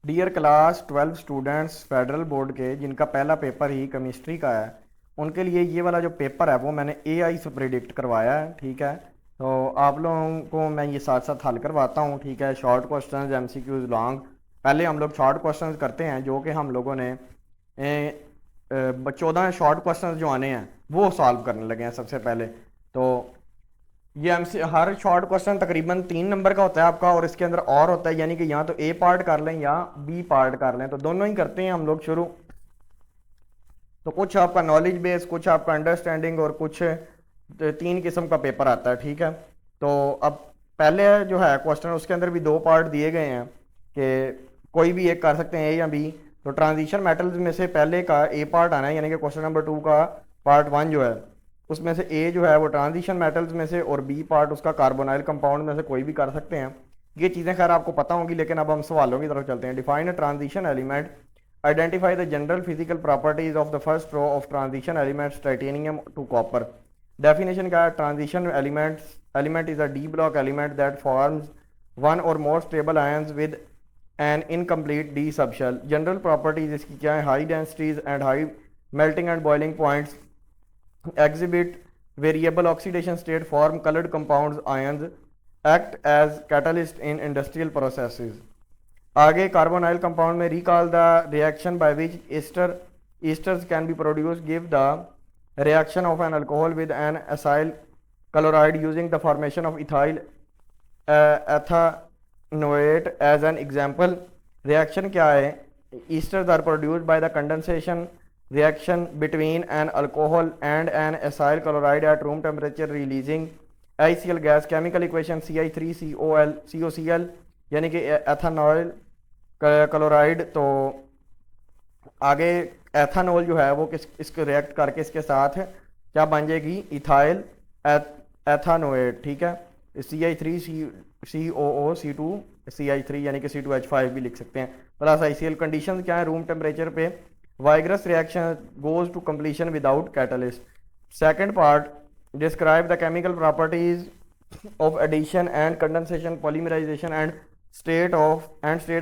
Dear class 12 students federal board के जिनका पहला पेपर ही केमिस्ट्री का है, उनके लिए ये वाला जो पेपर है वो मैंने एआई से प्रिडिक्ट करवाया है। ठीक है, तो आप लोगों को मैं ये साथ साथ हल करवाता हूँ। ठीक है, शॉर्ट क्वेश्चंस, एमसीक्यूज, लॉन्ग। पहले हम लोग शॉर्ट क्वेश्चंस करते हैं, जो कि हम लोगों ने 14 शॉर्ट क्वेश्चंस जो आने हैं वो सॉल्व करने लगे हैं सबसे पहले। तो ये एमसी हर शॉर्ट क्वेश्चन तकरीबन 3 नंबर का होता है आपका, और इसके अंदर और होता है, यानी कि या तो ए पार्ट कर लें या बी पार्ट कर लें, तो दोनों ही करते हैं हम लोग शुरू। तो कुछ आपका नॉलेज बेस, कुछ आपका अंडरस्टैंडिंग, और कुछ 3 किस्म का पेपर आता है। ठीक है, तो अब पहले जो है क्वेश्चन, उसके अंदर भी 2 पार्ट दिए गए हैं कि कोई भी एक कर सकते हैं, ए या बी। तो ट्रांजिशन मेटल्स में से पहले का ए पार्ट आना है, यानी कि क्वेश्चन नंबर 2 का पार्ट 1 जो है उसमें से ए जो है वो ट्रांजिशन मेटल्स में से, और बी पार्ट उसका कार्बोनाइल कंपाउंड में से कोई भी कर सकते हैं। ये चीज़ें खैर आपको पता होंगी, लेकिन अब हम सवालों की तरफ चलते हैं। Define a transition element, identify the general physical properties of the first row of transition elements titanium to copper। definition क्या है? transition element is a d block element that forms one or more stable ions with an incomplete d subshell। general properties इसकी क्या है? high densities and high melting and boiling points, exhibit variable oxidation state, form colored compounds, ions, act as catalyst in industrial processes। आगे carbonyl compound में recall the reaction by which esters can be produce, give the reaction of an alcohol with an acyl chloride using the formation of ethyl ethanoate as an example. Reaction क्या है? Esters are produced by the condensation reaction between an alcohol and an acyl chloride at room temperature releasing HCl gas. Chemical equation CI3COCl यानी कि ethanol chloride. तो आगे ethanol जो है वो इसको रिएक्ट करके इसके साथ क्या बन जाएगी? इथाइल एथानोएट। ठीक है, CI3COO2CI3 यानी कि C2H5 भी लिख सकते हैं, प्लस ICl। कंडीशन क्या है? रूम टेम्परेचर पे vigorous reaction goes to completion without catalyst. Second part, describe the chemical properties of addition and condensation, polymerization and state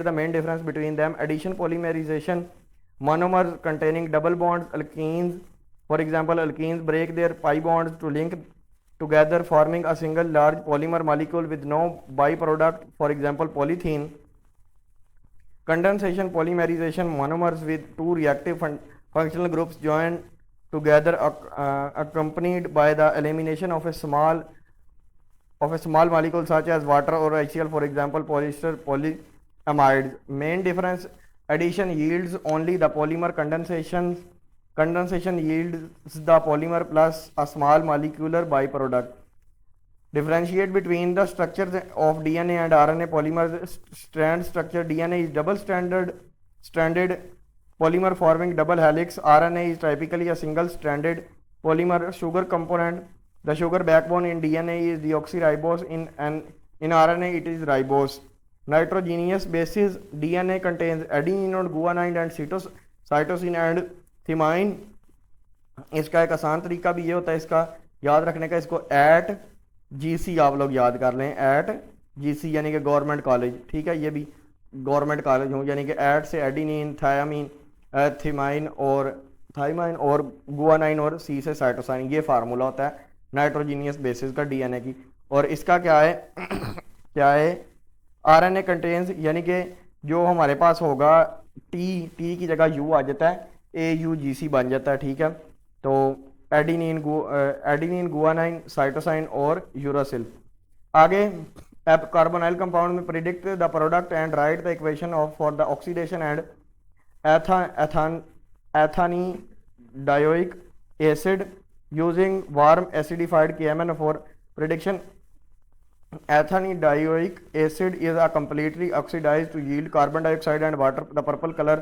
the main difference between them। addition, polymerization, monomers containing double bonds, alkenes, for example alkenes break their pi bonds to link together forming a single large polymer molecule with no byproduct, for example polythene। condensation, polymerization, monomers with two reactive functional groups join together, accompanied by the elimination of a small molecule such as water or HCl, for example polyester polyamides। main difference, addition yields only the polymer, condensation yields the polymer plus a small molecular byproduct। differentiate between the structures of DNA and RNA polymers। strand structure, DNA is double stranded polymer forming double helix, RNA is typically a single stranded polymer। sugar component, the sugar backbone in DNA is deoxyribose, in RNA it is ribose। nitrogenous bases, DNA contains adenine and guanine and cytosine and thymine। इसका एक आसान तरीका भी ये होता है इसका याद रखने का, इसको एट GC आप लोग याद कर लें, एट GC यानी कि गवर्नमेंट कॉलेज। ठीक है, ये भी गवर्नमेंट कॉलेज हो, यानी कि एट से एडिनिन, थायामीन, थीमाइन और गुआनाइन, और C से साइटोसाइन। ये फार्मूला होता है नाइट्रोजीनियस बेसिस का DNA की। और इसका क्या है क्या है? RNA कंटेन्स, यानी कि जो हमारे पास होगा टी की जगह U आ जाता है, AUGC बन जाता है। ठीक है, तो एडिनिन, गुआनाइन, साइटोसाइन और यूरासिल। आगे कार्बोनाइल कंपाउंड में predict the product and write the equation of for the oxidation and ethanedioic acid using warm acidified KMnO4 prediction। Ethanidioic acid is a completely oxidized to yield carbon dioxide and water। the purple color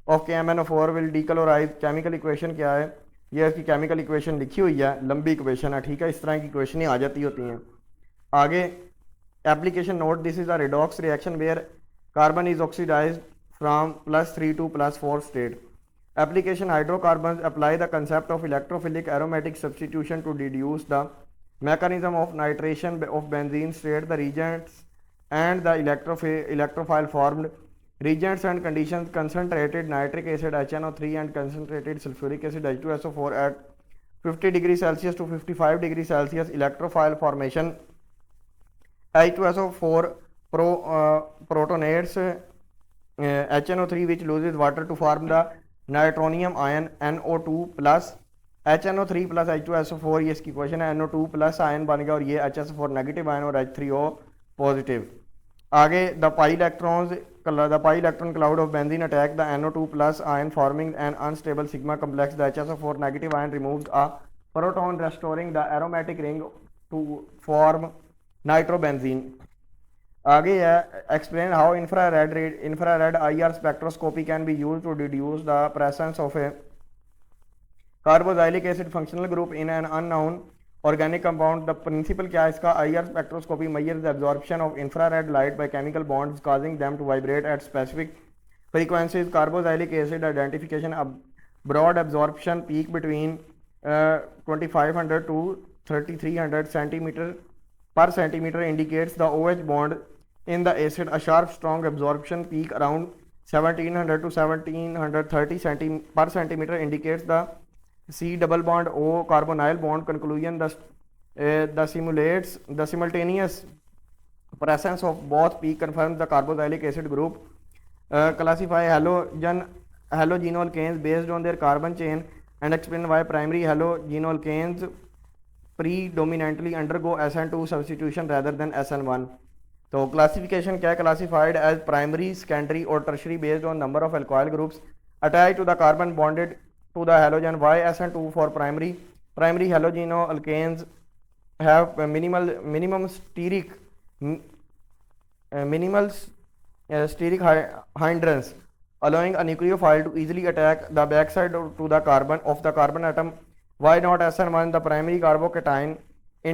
of KMnO4 will decolorize। chemical equation क्या है? ये इसकी chemical equation लिखी हुई है, लंबी equation है। ठीक है, इस तरह की equation आ जाती होती हैं। आगे application note, this is a redox reaction where carbon is oxidized from +3 to +4 state। application, hydrocarbons apply the concept of electrophilic aromatic substitution to deduce the mechanism of nitration of benzene state, the reagents and the electrophile formed Reagents and conditions: concentrated nitric acid HNO3 and concentrated sulfuric acid H2SO4 at 50 degrees Celsius to 55 degrees Celsius. Electrophile formation: H2SO4 protonates HNO3 which loses water to form the nitronium ion NO2 plus HNO3 plus H2SO4, ये इसकी question है। NO2 plus ion बन गया और ये HSO4 negative ion और H3O positive. आगे the pi electron cloud of benzene attack the NO2 plus ion forming an unstable sigma complex. The HSO4 negative ion removed a proton restoring the aromatic ring to form nitrobenzene. आगे है explain how infrared IR spectroscopy can be used to deduce the presence of a carboxylic acid functional group in an unknown organic compound. The principle क्या है इसका? IR spectroscopy measures the absorption of infrared light by chemical bonds causing them to vibrate at specific frequencies. Carboxylic acid identification: broad absorption peak between 2500 to 3300 centimeter per centimeter indicates the OH bond in the acid. A sharp strong absorption peak around 1700 to 1730 per centimeter indicates the C double bond O carbonyl bond. Conclusion: the simultaneous presence of both peak confirms the carboxylic acid group. Classify halogenolcanes based on their carbon chain and explain why primary halogenolcanes predominantly undergo SN2 substitution rather than SN1. तो classification क्या है? Classified as primary, secondary और tertiary based on number of alcohol groups attach to the carbon bonded to the halogen. Why SN2 for primary halogenolcanes have minimal steric hindrance, allowing a nucleophile to easily attack the backside to the carbon of the carbon atom. Why not SN1? The primary carbocation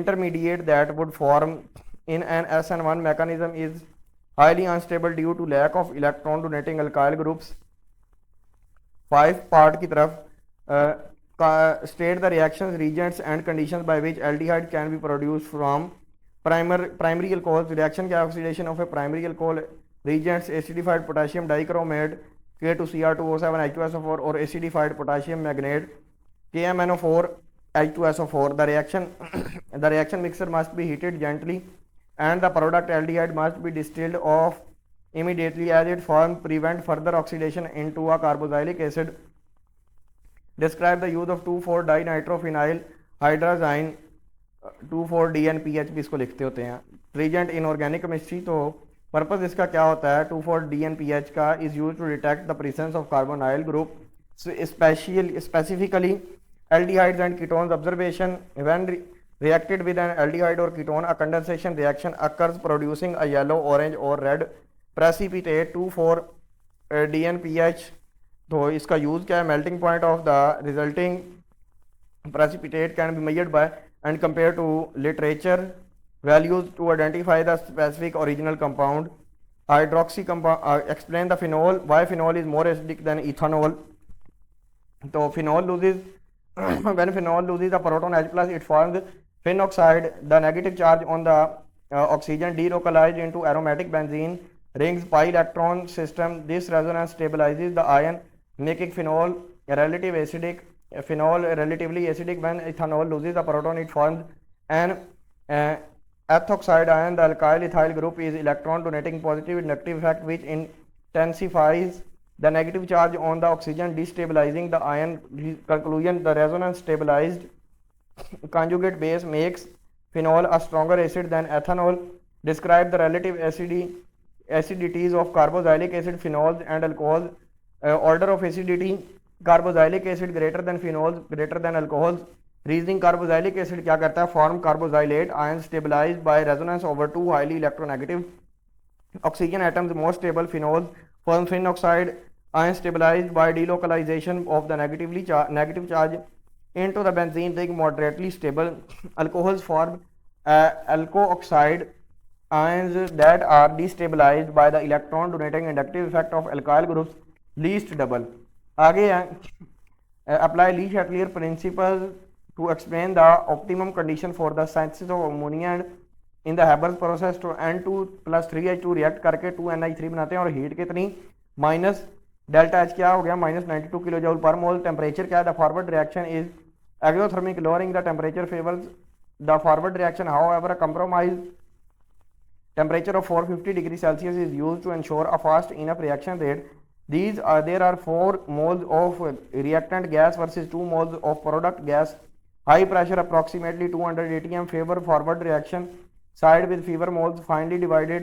intermediate that would form in an SN1 mechanism is highly unstable due to lack of electron donating alkyl groups. 5 part की तरफ state the reactions, reagents and conditions by which aldehyde can be produced from primary alcohols. Reaction क्या? Oxidation of a primary alcohol. Reagents: acidified potassium dichromate K2Cr2O7 H2SO4 or acidified potassium magnate KMNO4 H2SO4. The reaction mixture must be heated gently and the product aldehyde must be distilled off immediately as it forms prevent further oxidation into a carboxylic acid. Describe the use of 2,4-dinitrophenyl hydrazine 2,4-DNPH भी इसको लिखते होते हैं। Reagent in organic chemistry, तो purpose इसका क्या होता है? 2,4-DNPH का is used to detect the presence of carbonyl group, specifically aldehydes and ketones. Observation: when reacted with an aldehyde or ketone, a condensation reaction occurs producing a yellow, orange or red precipitate 2,4-DNPH. तो इसका use क्या है? Melting point of the resulting precipitate can be measured by and compared to literature values to identify the specific original compound. Hydroxy compound. Explain the phenol. Why phenol is more acidic than ethanol? So phenol loses when phenol loses the proton H plus, it forms phenoxide. The negative charge on the oxygen delocalized into aromatic benzene rings pi electron system. This resonance stabilizes the ion, making phenol relatively acidic. When ethanol loses the proton, it forms an ethoxide ion. The alkyl ethyl group is electron donating positive inductive effect which intensifies the negative charge on the oxygen, destabilizing the ion. Conclusion: the resonance stabilized conjugate base makes phenol a stronger acid than ethanol. Describe the relative acidities of carboxylic acid, phenols and alcohols. Order of acidity: carboxylic acid greater than phenols, greater than alcohols. Reasoning: carboxylic acid क्या करता है? Form carboxylate ions stabilized by resonance over two highly electronegative oxygen atoms. More stable phenols form phenoxide ions stabilized by delocalization of the negative charge into the benzene ring. Moderately stable alcohols form alkoxide ions that are destabilized by the electron donating inductive effect of alkyl groups. Least double. आगे apply Le-Chatelier principle to explain the optimum condition for the synthesis of ammonia in the Haber's process. तो N2 plus 3H2 react करके 2NH3 बनाते हैं और heat कितनी minus delta H क्या हो गया, -92 किलो जूल पर मोल। टेम्परेचर क्या है, the forward reaction is exothermic, lowering the temperature favours the forward reaction, however a compromise temperature of 450 degrees Celsius is used to ensure a fast enough reaction rate. There are 4 moles of reactant gas versus 2 moles of product gas. High pressure approximately 200 atm favor forward reaction side with fewer moles. Finely divided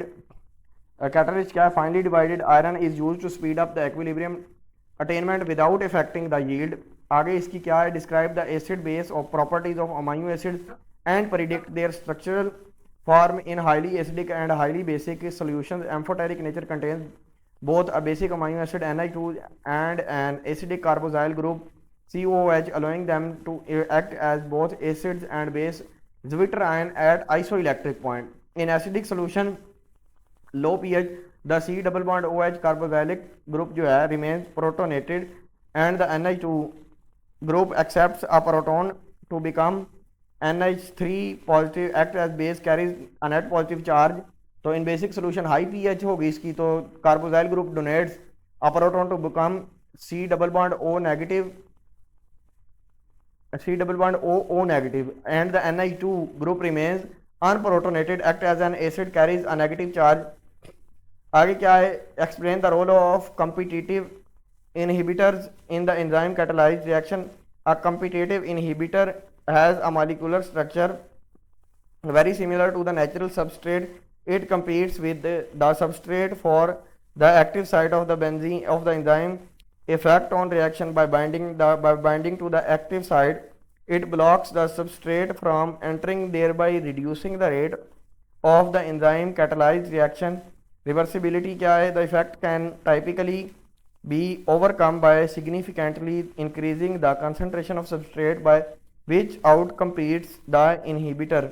catalyst क्या है, finely divided iron is used to speed up the equilibrium attainment without affecting the yield. आगे इसकी क्या है, describe the acid base of properties of amino acids and predict their structural form in highly acidic and highly basic solutions. Amphoteric nature contains both a basic amino acid NH2 and an acidic carboxyl group COOH, allowing them to act as both acids and base. Zwitter ion at isoelectric point. In acidic solution, low pH, the C double bond OH carboxylic group जो है remains protonated and the NH2 group accepts a proton to become NH3 positive, act as base, carries a net positive charge. तो in basic solution high pH होगी इसकी, तो carboxyl group donates a proton to become C double bond O negative, C double bond O negative, and the NH2 group remains unprotonated, act as an acid, carries a negative charge. आगे क्या है, explain the role of competitive inhibitors in the enzyme catalyzed reaction. A competitive inhibitor has a molecular structure very similar to the natural substrate. It competes with the substrate for the active site of the benzene of the enzyme. Effect on reaction by binding to the active site, it blocks the substrate from entering, thereby reducing the rate of the enzyme catalyzed reaction. Reversibility क्या है, the effect can typically be overcome by significantly increasing the concentration of substrate by which outcompetes the inhibitor.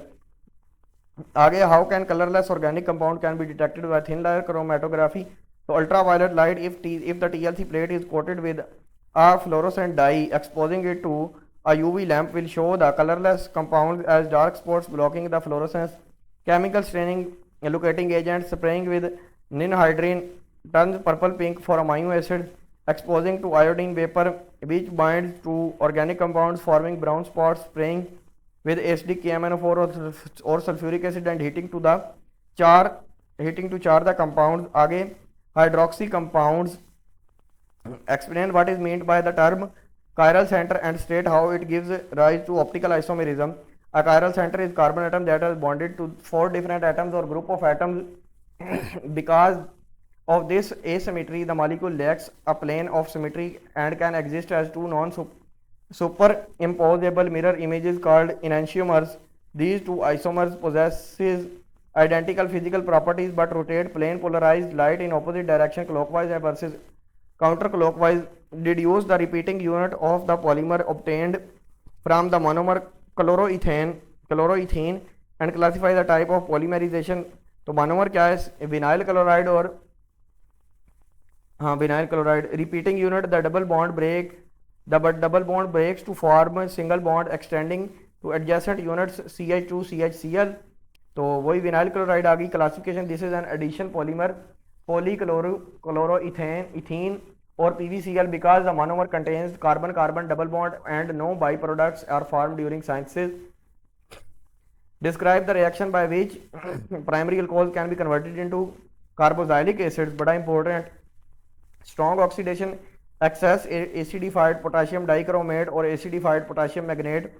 आगे, how can colorless organic compound can be detected by thin layer chromatography. So ultraviolet light, if the TLC plate is coated with a fluorescent dye, exposing it to a UV lamp will show the colorless compounds as dark spots blocking the fluorescence. Chemical staining, locating agent, spraying with ninhydrin turns purple pink for amino acids, exposing to iodine vapor which binds to organic compounds forming brown spots, spraying with acidic KMNO4 or sulfuric acid and heating to char the compounds. आगे, hydroxy compounds, explain what is meant by the term chiral center and state how it gives rise to optical isomerism. A chiral center is carbon atom that is bonded to 4 different atoms or group of atoms. Because of this asymmetry, the molecule lacks a plane of symmetry and can exist as two superimposable mirror images called enantiomers. These two isomers possesses identical physical properties but rotate plane polarized light in opposite direction clockwise versus counterclockwise. Deduce the repeating unit of the polymer obtained from the monomer chloroethane and classify the type of polymerization. तो monomer क्या है, vinyl chloride और vinyl chloride. Repeating unit, the double bond breaks to form single bond extending to adjacent units CH2 CHCl. तो वही vinyl chloride आ गई. Classification, this is an addition polymer polychloroethene or PbCl because the monomer contains carbon double bond and no byproducts are formed during synthesis. Describe the reaction by which primary alcohols can be converted into carboxylic acids. बड़ा important. Strong oxidation, excess acidified potassium dichromate or acidified potassium magnate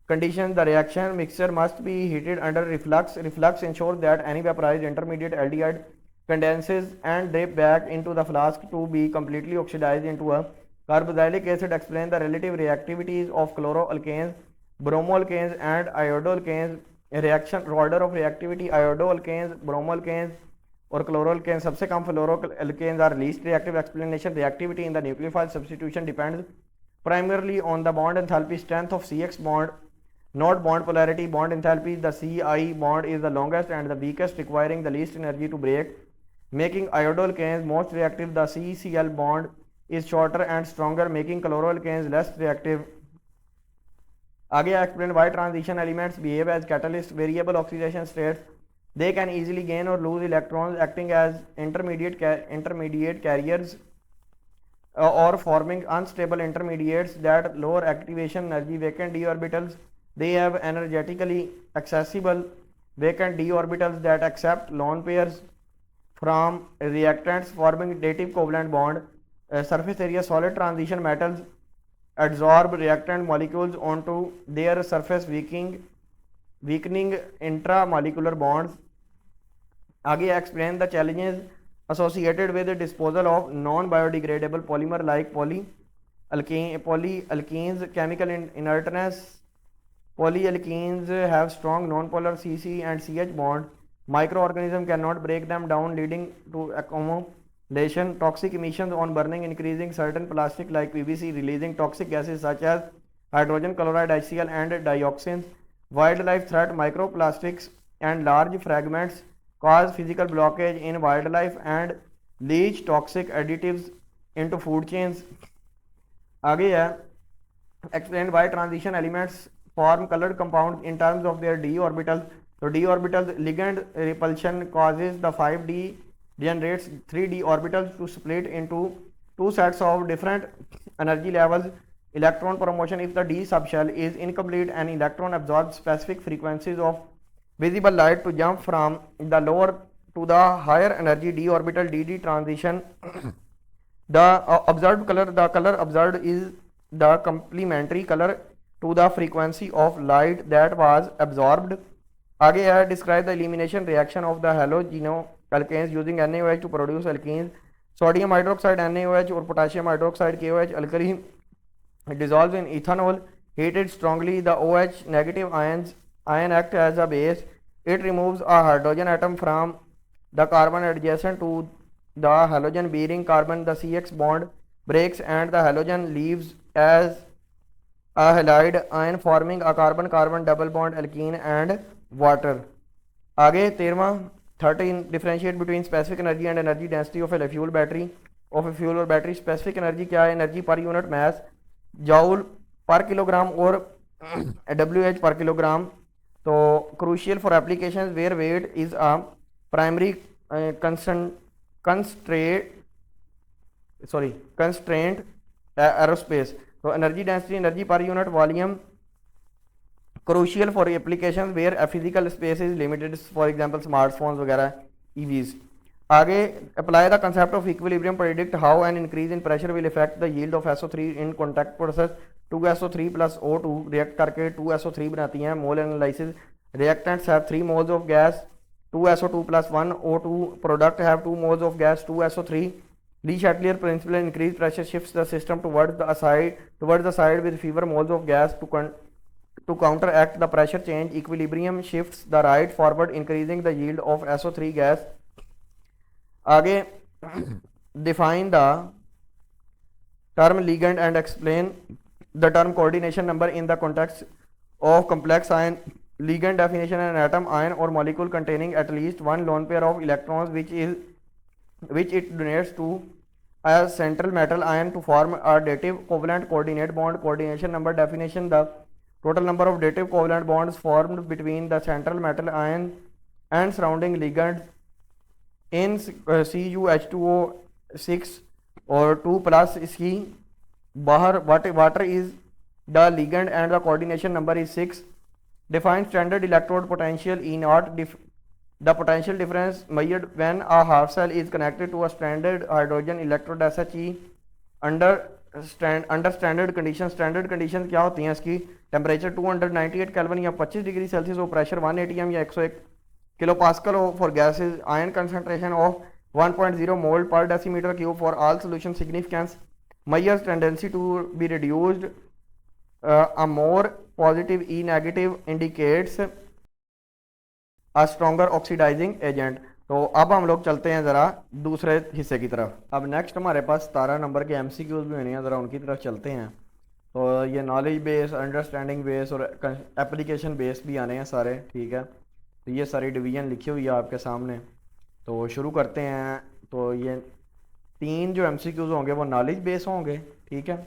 conditions. The reaction mixture must be heated under reflux. Reflux ensures that any vaporized intermediate aldehyde condenses and drip back into the flask to be completely oxidized into a carboxylic acid. Explain the relative reactivities of chloroalkanes, bromoalkanes and iodoalkanes. Reaction order of reactivity, iodoalkanes, bromoalkanes और chloroalkanes. सबसे कम fluoroalkanes are least reactive. Explanation, reactivity in the nucleophile substitution depends primarily on the bond enthalpy strength of CX bond, not bond polarity. Bond enthalpy, the Ci bond is the longest and the weakest, requiring the least energy to break, making iodoalkanes most reactive. The CCl bond is shorter and stronger, making chloroalkanes less reactive. आगे, explain why transition elements behave as catalyst. Variable oxidation states, They can easily gain or lose electrons acting as intermediate carriers or forming unstable intermediates that lower activation energy. Vacant d orbitals, they have energetically accessible vacant d orbitals that accept lone pairs from reactants, forming dative covalent bond. Surface area, solid transition metals absorb reactant molecules onto their surface, weakening intramolecular bonds. आगे explain the challenges associated with the disposal of non-biodegradable polymer like polyalkenes. Chemical inertness, polyalkenes have strong non-polar CC and CH bond. Microorganism cannot break them down, leading to accumulation. Toxic emissions on burning, increasing certain plastic like PVC, releasing toxic gases such as hydrogen chloride, HCl, and dioxins. Wildlife threat, microplastics and large fragments cause physical blockage in wildlife and leach toxic additives into food chains. आगे है explain why transition elements form colored compounds in terms of their d orbitals. So d orbitals ligand repulsion causes the 5d generates 3d orbitals to split into two sets of different energy levels. Electron promotion, if the d subshell is incomplete, an electron absorbs specific frequencies of visible light to jump from the lower to the higher energy d orbital. dd transition, the observed color, the color observed is the complementary color to the frequency of light that was absorbed. आगे है describe the elimination reaction of the halogenoalkanes using NaOH to produce alkenes. Sodium hydroxide NaOH or potassium hydroxide KOH alkali dissolves in ethanol. Heated strongly, the OH negative ion act as a base. It removes a hydrogen atom from the carbon adjacent to the halogen bearing carbon. The CX bond breaks and the halogen leaves as a halide ion, forming a carbon-carbon double bond alkene and water. आगे 13 differentiate between specific energy and energy density of a fuel battery. Of a fuel or battery, specific energy क्या है? Energy per unit mass, joule per kilogram और WH per kilogram. तो crucial for applications where weight is a primary constraint aerospace. So energy density, energy per unit volume, crucial for applications where a physical space is limited, for example smartphones वगैरह, EVs. आगे apply the concept of equilibrium, predict how an increase in pressure will affect the yield of SO3 in contact process. 2SO3 plus O2 react करके 2SO3 बनाती हैं. Mole analysis, reactants have 3 moles of gas, 2SO2 plus 1 O2 product have 2 moles of gas, 2SO3. Le Chatelier principle, increased pressure shifts the system towards the side with fewer moles of gas to counteract the pressure change. Equilibrium shifts the right forward, increasing the yield of SO3 gas. आगे define the term ligand and explain the term coordination number in the context of complex ion. Ligand definition: an atom, ion or molecule containing at least one lone pair of electrons which it donates to a central metal ion to form a dative covalent coordinate bond. Coordination number definition: the total number of dative covalent bonds formed between the central metal ion and surrounding ligands. In CuH2O6 or 2 plus इसकी बाहर water is the ligand and the coordination number is 6. Define standard electrode potential E0. The potential difference measured when a half cell is connected to a standard hydrogen electrode SHE under standard conditions. Standard conditions क्या होती हैं इसकी? Temperature 298 kelvin या 25 degree Celsius हो, pressure 1 atm या 101 kilo pascal हो for gases, ion concentration of 1.0 मोल पर decimetre cube for all solution. Significance measures tendency to be reduced. A more positive E negative indicates a stronger oxidizing agent. तो अब हम लोग चलते हैं ज़रा दूसरे हिस्से की तरफ. अब नेक्स्ट हमारे पास 17 नंबर के MCQs भी होने हैं, ज़रा उनकी तरफ चलते हैं. तो ये नॉलेज बेस, अंडरस्टैंडिंग बेस और एप्लीकेशन बेस भी आने हैं सारे, ठीक है. तो ये सारी डिवीज़न लिखी हुई है आपके सामने. तो शुरू करते हैं. तो ये 3 जो MCQs होंगे वो नॉलेज बेस होंगे, ठीक है.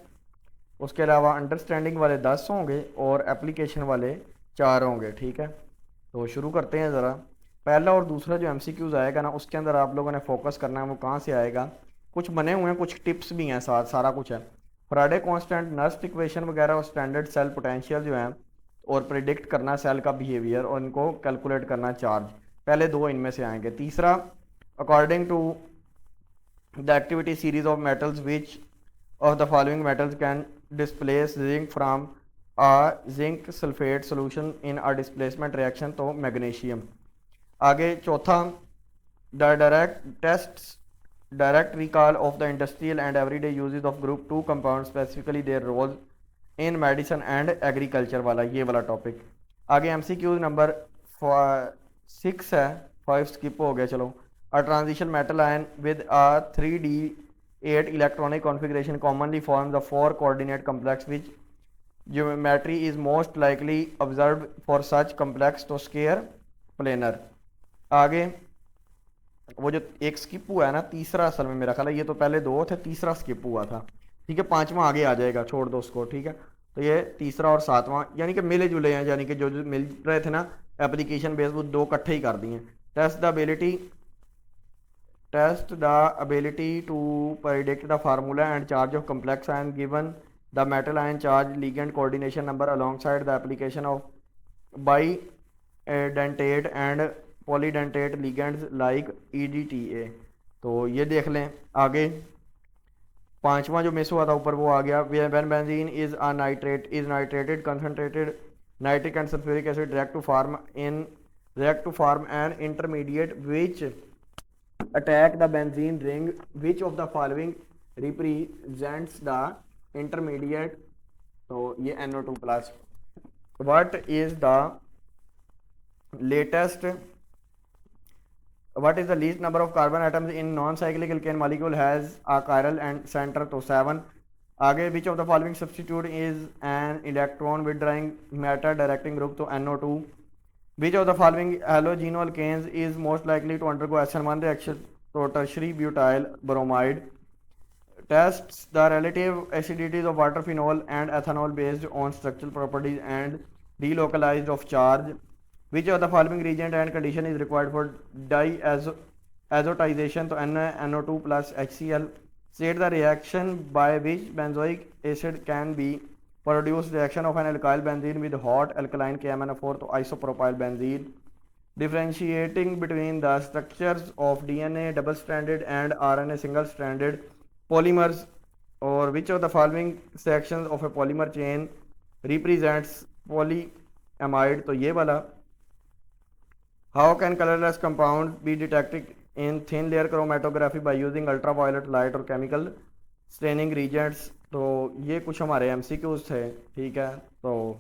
उसके अलावा अंडरस्टैंडिंग वाले 10 होंगे और एप्लीकेशन वाले 4 होंगे, ठीक है. तो शुरू करते हैं ज़रा. पहला और दूसरा जो एमसीक्यूज आएगा ना उसके अंदर आप लोगों ने फोकस करना है वो कहाँ से आएगा, कुछ बने हुए हैं, कुछ टिप्स भी हैं साथ, सारा कुछ है। फ्राडे कांस्टेंट, नर्स्ट इक्वेशन वगैरह और स्टैंडर्ड सेल पोटेंशियल जो है, और प्रिडिक्ट करना सेल का बिहेवियर और इनको कैलकुलेट करना चार्ज, पहले दो इनमें से आएंगे। तीसरा, according to the activity series of metals which of the following metals can displace zinc from a zinc sulfate solution in a displacement reaction, तो मैग्नीशियम। आगे चौथा, the direct recall of the industrial and everyday uses of group 2 compounds, specifically their roles in medicine and agriculture वाला, ये वाला topic. आगे MCQs number 6 है, 5 skip हो गया, चलो। a transition metal ion with a 3d8 electronic configuration commonly forms a 4 coordinate complex which geometry is most likely observed for such complex to square planar। आगे वो जो एक स्किप हुआ है ना, तीसरा असल में मेरा ख्याल है, ये तो पहले दो थे, तीसरा स्किप हुआ था, ठीक है, पांचवा आगे आ जाएगा, छोड़ दो उसको, ठीक है। तो ये तीसरा और सातवां यानी कि मिले जुले हैं, यानी कि जो जो मिल रहे थे ना एप्लीकेशन बेस, वो दो इकट्ठे ही कर दिए। Test the ability to predict the formula and charge of complex ion given the metal ion charge ligand coordination number alongside the application of bidentate and polydentate ligands like EDTA। तो ये देख लें। आगे पांचवा जो मिस हुआ था ऊपर वो आ गया, when benzene is a nitrate is nitrated concentrated nitric and sulfuric acid react to form an intermediate which attack the benzene ring, which of the following represents the intermediate, तो ये NO2 plus। what is the least number of carbon atoms in non-cyclic alkane molecule has a chiral and center, तो 7। आगे which of the following substitute is an electron withdrawing matter directing group, तो NO2। which of the following halogenoalkanes is most likely to undergo SN1 reaction, तो tertiary butyl bromide। tests the relative acidities of water, phenol and ethanol based on structural properties and delocalized of charge। which of the following reagent and condition is required for diazotization, तो NO2 plus HCl। state the reaction by which benzoic acid can be produced, reaction of an alkyl benzene with hot alkaline KMnO4, तो isopropyl benzene। differentiating between the structures of DNA double stranded and RNA single stranded polymers, or which of the following sections of a polymer chain represents polyamide, तो ये वाला। how can colorless compounds be detected in thin layer chromatography by using ultraviolet light or chemical staining reagents, तो ये कुछ हमारे MCQs थे, ठीक है। तो